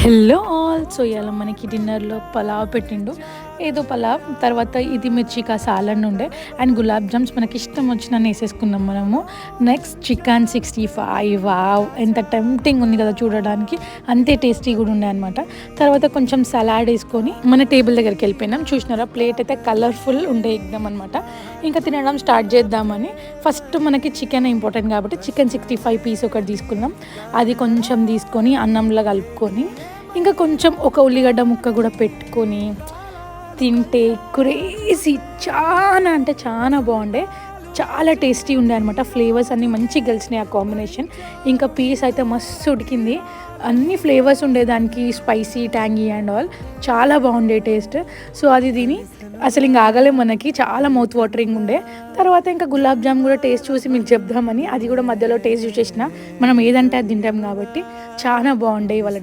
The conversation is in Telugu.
Hello all. సో ఇవాళ మనకి డిన్నర్లో పలావ్ పెట్టిండు. ఏదో పలావ్ తర్వాత ఇది మిర్చికా సాలన్ ఉండే అండ్ గులాబ్ జామ్స్ మనకి ఇష్టం వచ్చిన వేసేసుకున్నాం మనము. Next chicken 65. వావ్, ఎంత టెంప్టింగ్ ఉంది కదా చూడడానికి, అంతే టేస్టీ కూడా ఉండే అనమాట. తర్వాత కొంచెం సలాడ్ వేసుకొని మన టేబుల్ దగ్గరికి వెళ్ళిపోయినాం. చూసినారా, ప్లేట్ అయితే కలర్ఫుల్ ఉండే ఎగ్దాం అనమాట. ఇంకా తినడం స్టార్ట్ చేద్దామని ఫస్ట్ మనకి చికెన్ ఇంపార్టెంట్ కాబట్టి చికెన్ 65 పీస్ ఒకటి తీసుకున్నాం. అది కొంచెం తీసుకొని అన్నంలో కలుపుకొని ఇంకా కొంచెం ఒక ఉల్లిగడ్డ ముక్క కూడా పెట్టుకొని తింటే క్రేజీ, చాలా అంటే చాలా బాగుండే, చాలా టేస్టీ ఉండే అనమాట. ఫ్లేవర్స్ అన్నీ మంచిగా కలిసినాయి ఆ కాంబినేషన్. ఇంకా పీస్ అయితే మస్తు ఉడికింది, అన్ని ఫ్లేవర్స్ ఉండే దానికి, స్పైసీ, ట్యాంగీ అండ్ ఆల్, చాలా బాగుండే టేస్ట్. సో అది తిని అసలు ఇంకా ఆగలే, మనకి చాలా మౌత్ వాటరింగ్ ఉండే. తర్వాత ఇంకా గులాబ్ జామ్ కూడా టేస్ట్ చూసి మీకు చెప్దామని అది కూడా మధ్యలో టేస్ట్ చూసేసిన. మనం ఏదంటే అది తింటాం కాబట్టి చాలా బాగుండే ఇవాళ.